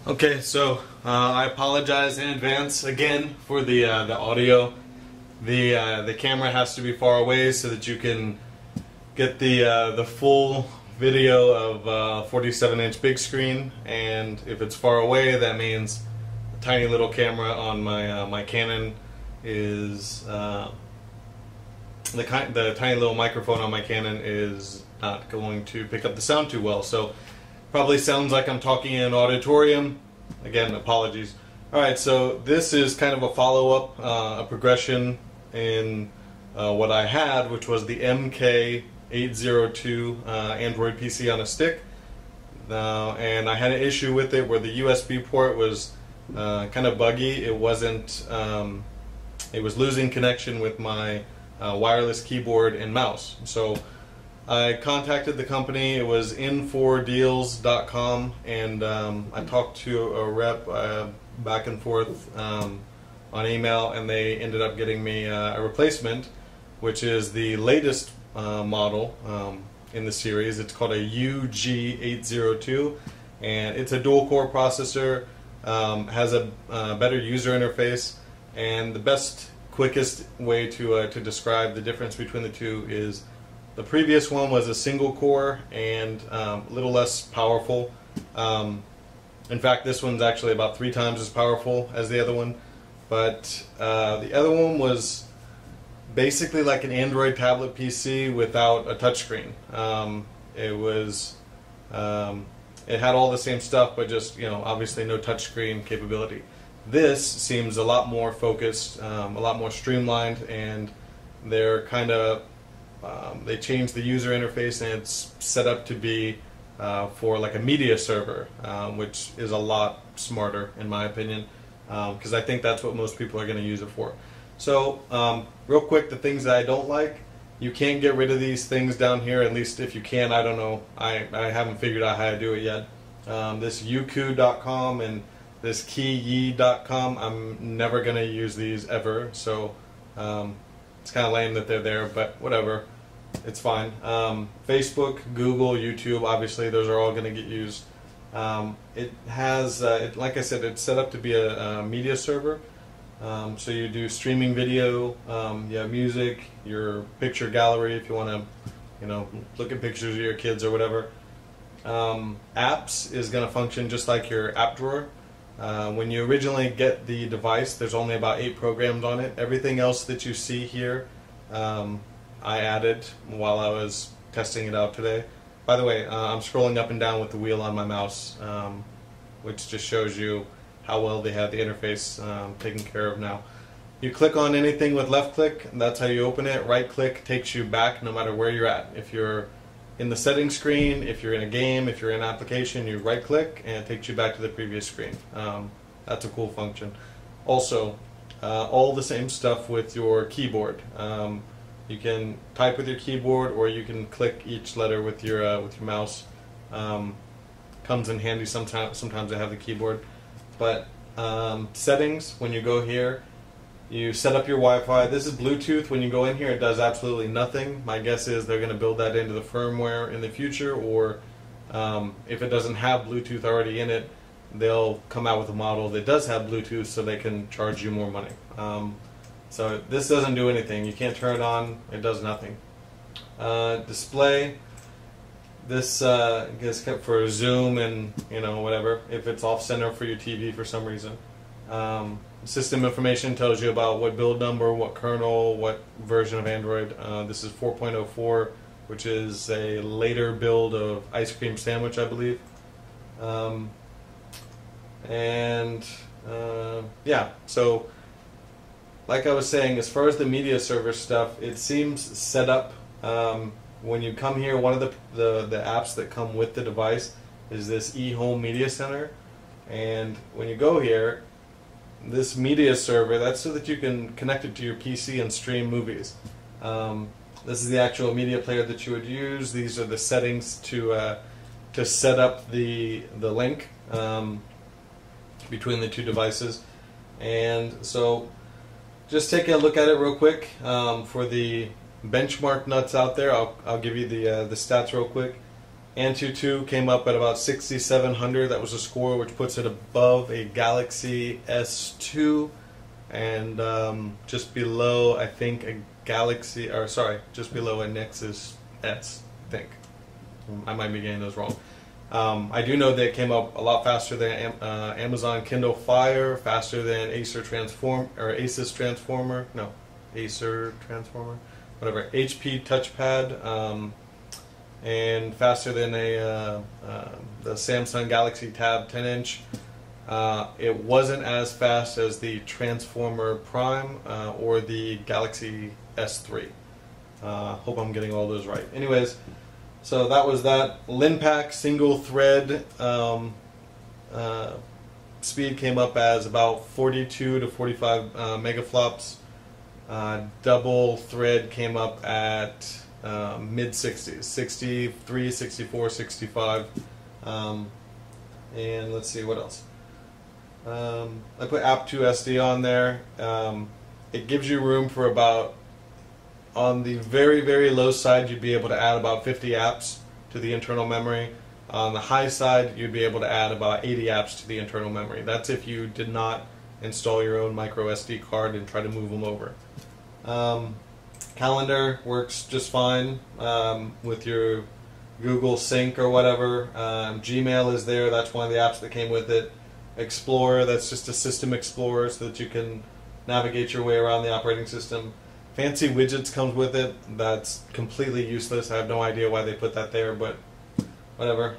Okay, so I apologize in advance again for the audio. The camera has to be far away so that you can get the full video of 47-inch big screen, and if it's far away, that means the tiny little camera on my Canon is the tiny little microphone on my Canon is not going to pick up the sound too well. So probably sounds like I'm talking in an auditorium. Again, apologies. Alright, so this is kind of a follow-up, a progression in what I had, which was the RK3066 Android PC on a stick. And I had an issue with it where the USB port was kind of buggy. It wasn't, it was losing connection with my wireless keyboard and mouse. So I contacted the company. It was in4deals.com, and I talked to a rep back and forth on email, and they ended up getting me a replacement, which is the latest model in the series. It's called a UG802, and it's a dual-core processor, has a better user interface, and the best, quickest way to describe the difference between the two is the previous one was a single core and a little less powerful. In fact, this one's actually about 3 times as powerful as the other one. But the other one was basically like an Android tablet PC without a touchscreen. It had all the same stuff, but just, you know, obviously no touchscreen capability. This seems a lot more focused, a lot more streamlined, and they're kind of they changed the user interface, and it's set up to be for like a media server, which is a lot smarter in my opinion, because I think that's what most people are going to use it for. So real quick, the things that I don't like: you can't get rid of these things down here, at least if you can. I don't know, I haven't figured out how to do it yet. This uku.com and this keyyi.com, I'm never going to use these ever, so it's kind of lame that they're there, but whatever. It's fine. Facebook, Google, YouTube, obviously those are all going to get used. It has, like I said, it's set up to be a media server. So you do streaming video, you have music, your picture gallery if you want to, you know, look at pictures of your kids or whatever. Apps is going to function just like your app drawer. When you originally get the device, there's only about 8 programs on it. Everything else that you see here, I added while I was testing it out today. By the way, I'm scrolling up and down with the wheel on my mouse, which just shows you how well they have the interface taken care of now. You click on anything with left click, and that's how you open it. Right click takes you back no matter where you're at. If you're in the settings screen, if you're in a game, if you're in an application, you right click and it takes you back to the previous screen. That's a cool function. Also, all the same stuff with your keyboard. You can type with your keyboard, or you can click each letter with your mouse. Comes in handy sometimes. Sometimes I have the keyboard. But settings, when you go here, you set up your Wi-Fi. This is Bluetooth. When you go in here, it does absolutely nothing. My guess is they're going to build that into the firmware in the future, or if it doesn't have Bluetooth already in it, they'll come out with a model that does have Bluetooth so they can charge you more money. So this doesn't do anything. You can't turn it on. It does nothing. Display. This is kept for zoom and, you know, whatever, if it's off center for your TV for some reason. System information tells you about what build number, what kernel, what version of Android. This is 4.04, which is a later build of Ice Cream Sandwich, I believe. Yeah, so like I was saying, as far as the media server stuff, it seems set up. When you come here, one of the apps that come with the device is this eHome Media Center, and when you go here, this media server, that's so that you can connect it to your PC and stream movies. This is the actual media player that you would use. These are the settings to set up the link between the two devices. And so just taking a look at it real quick, for the benchmark nuts out there, I'll give you the stats real quick. Antutu came up at about 6,700. That was a score which puts it above a Galaxy S2 and just below, I think, a Galaxy, or sorry, just below a Nexus S, I think. I might be getting those wrong. I do know that it came up a lot faster than Amazon Kindle Fire, faster than Acer Transformer, whatever, HP Touchpad, and faster than the Samsung Galaxy Tab 10-inch. It wasn't as fast as the Transformer Prime or the Galaxy S3. Hope I'm getting all those right. Anyways, so that was that. Linpack single thread speed came up as about 42 to 45 megaflops. Double thread came up at mid 60s, 63, 64, 65. And let's see what else. I put app2sd on there. It gives you room for about, on the very, very low side, you'd be able to add about 50 apps to the internal memory. On the high side, you'd be able to add about 80 apps to the internal memory. That's if you did not install your own micro SD card and try to move them over. Calendar works just fine with your Google Sync or whatever. Gmail is there. That's one of the apps that came with it. Explorer, that's just a system explorer so that you can navigate your way around the operating system. Fancy widgets comes with it. That's completely useless. I have no idea why they put that there, but whatever.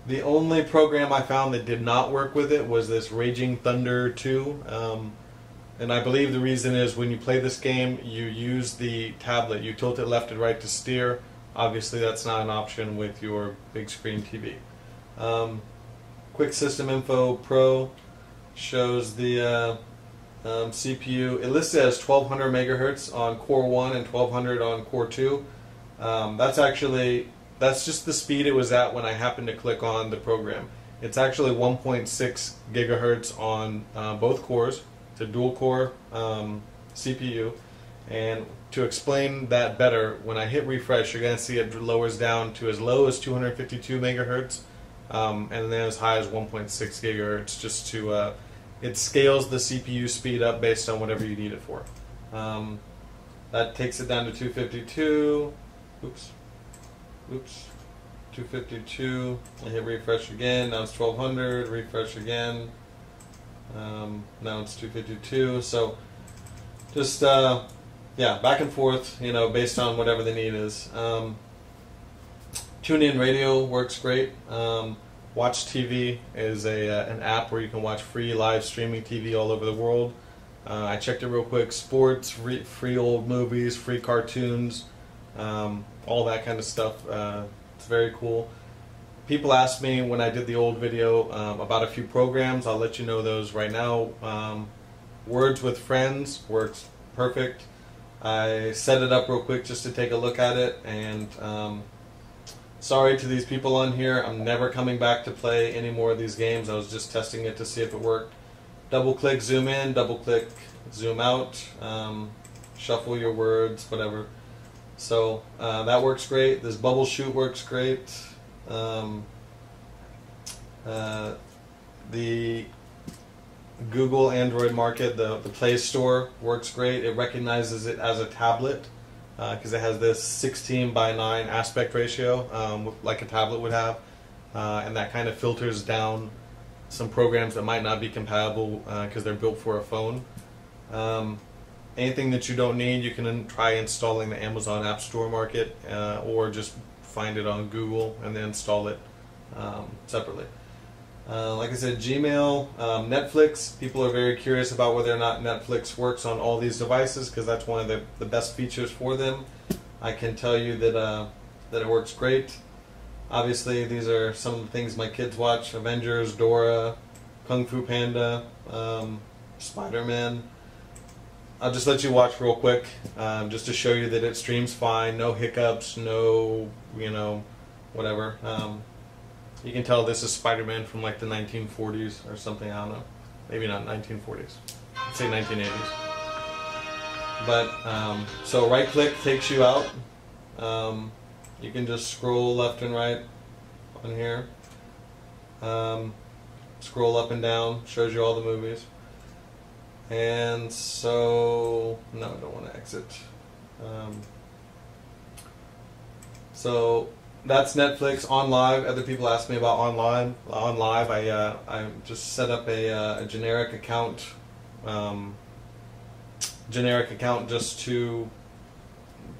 The only program I found that did not work with it was this Raging Thunder 2. And I believe the reason is when you play this game, you use the tablet. You tilt it left and right to steer. Obviously, that's not an option with your big screen TV. Quick System Info Pro shows the CPU. It lists it as 1200 megahertz on Core 1 and 1200 on Core 2. That's just the speed it was at when I happened to click on the program. It's actually 1.6 gigahertz on both cores. It's a dual core CPU. And to explain that better, when I hit refresh, you're going to see it lowers down to as low as 252 megahertz and then as high as 1.6 gigahertz, just to it scales the CPU speed up based on whatever you need it for. That takes it down to 252. Oops. 252. I hit refresh again. Now it's 1200. Refresh again. Now it's 252. So just yeah, back and forth, you know, based on whatever the need is. TuneIn Radio works great. Watch TV is an app where you can watch free live streaming TV all over the world. I checked it real quick. Sports, free old movies, free cartoons, all that kind of stuff. It's very cool. People asked me when I did the old video about a few programs. I'll let you know those right now. Words with Friends works perfect. I set it up real quick just to take a look at it, and sorry to these people on here, I'm never coming back to play any more of these games. I was just testing it to see if it worked. Double click zoom in, double click zoom out, shuffle your words, whatever. So that works great. This bubble shoot works great. The Google Android Market, the Play Store works great. It recognizes it as a tablet because it has this 16:9 aspect ratio, like a tablet would have, and that kind of filters down some programs that might not be compatible because they're built for a phone. Anything that you don't need, you can try installing the Amazon App Store Market, or just find it on Google and then install it separately. Like I said, Gmail, Netflix. People are very curious about whether or not Netflix works on all these devices because that's one of the best features for them. I can tell you that that it works great. Obviously, these are some of the things my kids watch: Avengers, Dora, Kung Fu Panda, Spider-Man. I'll just let you watch real quick, just to show you that it streams fine, no hiccups, no, you know, whatever. You can tell this is Spider-Man from like the 1940s or something, I don't know. Maybe not 1940s. I'd say 1980s. But, so right click takes you out. You can just scroll left and right on here. Scroll up and down, shows you all the movies. And so, no, I don't want to exit. So that's Netflix. On Live, other people ask me about On Live, I just set up a generic account, just to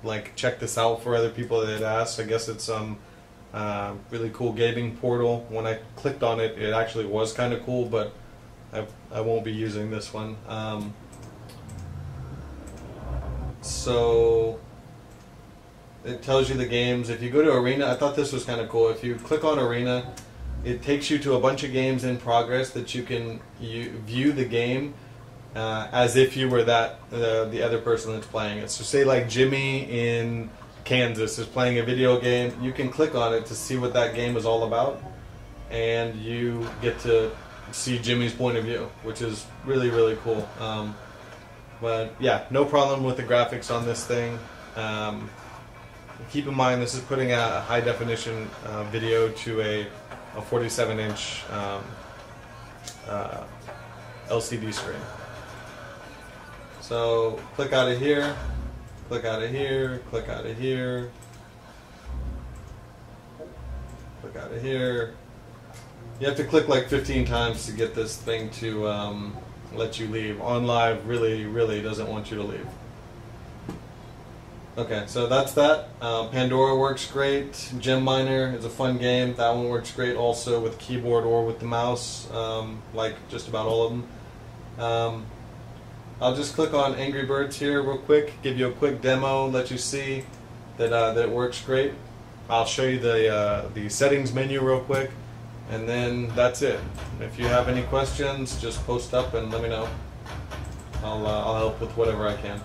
like check this out for other people that had asked. I guess it's some really cool gaming portal. When I clicked on it, it actually was kind of cool, but I won't be using this one. So it tells you the games. If you go to Arena, I thought this was kind of cool. If you click on Arena, it takes you to a bunch of games in progress that you can view the game as if you were the other person that's playing it. So say like Jimmy in Kansas is playing a video game, you can click on it to see what that game is all about, and you get to see Jimmy's point of view, which is really, really cool. But yeah, no problem with the graphics on this thing. Keep in mind, this is putting a high definition video to a 47-inch LCD screen. So click out of here, click out of here, click out of here, click out of here. You have to click like 15 times to get this thing to let you leave. On Live really, really doesn't want you to leave. Okay, so that's that. Pandora works great. Gem Miner is a fun game. That one works great also with keyboard or with the mouse, like just about all of them. I'll just click on Angry Birds here real quick, give you a quick demo, let you see that, that it works great. I'll show you the settings menu real quick, and then that's it. If you have any questions, just post up and let me know. I'll help with whatever I can.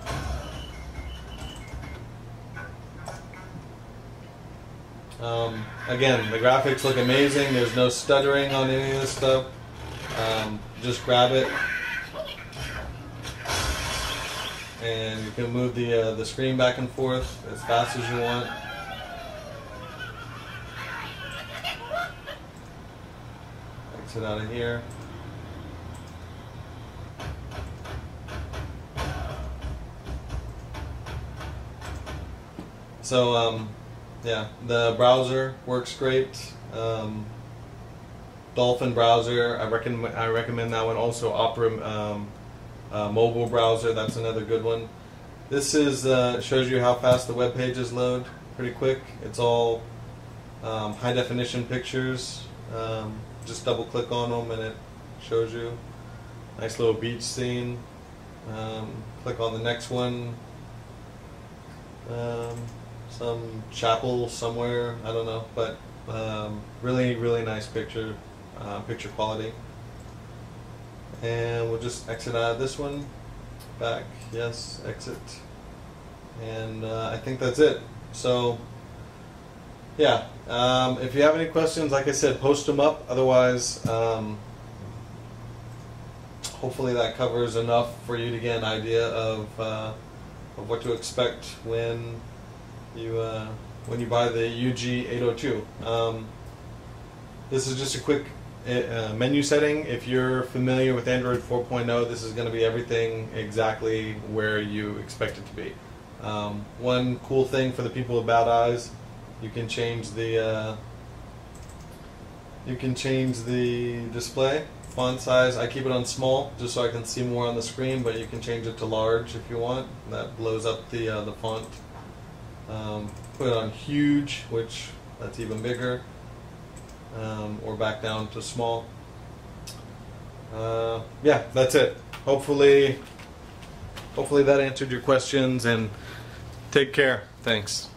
Again, the graphics look amazing. There's no stuttering on any of this stuff. Just grab it, and you can move the screen back and forth as fast as you want. Exit out of here. So yeah, the browser works great. Dolphin browser, I recommend that one. Also Opera mobile browser, that's another good one. This is shows you how fast the web pages load, pretty quick. It's all high definition pictures. Just double click on them and it shows you. Nice little beach scene. Click on the next one. Some chapel somewhere, I don't know, but really, really nice picture quality. And we'll just exit out of this one, back, yes, exit, and I think that's it. So yeah, if you have any questions, like I said, post them up. Otherwise, hopefully that covers enough for you to get an idea of what to expect when you buy the UG802. This is just a quick menu setting. If you're familiar with Android 4.0, this is going to be everything exactly where you expect it to be. One cool thing for the people with bad eyes, you can change the display font size. I keep it on small just so I can see more on the screen, but you can change it to large if you want. That blows up the font. Put it on huge, which that's even bigger, or back down to small. Yeah, that's it. Hopefully that answered your questions, and take care. Thanks.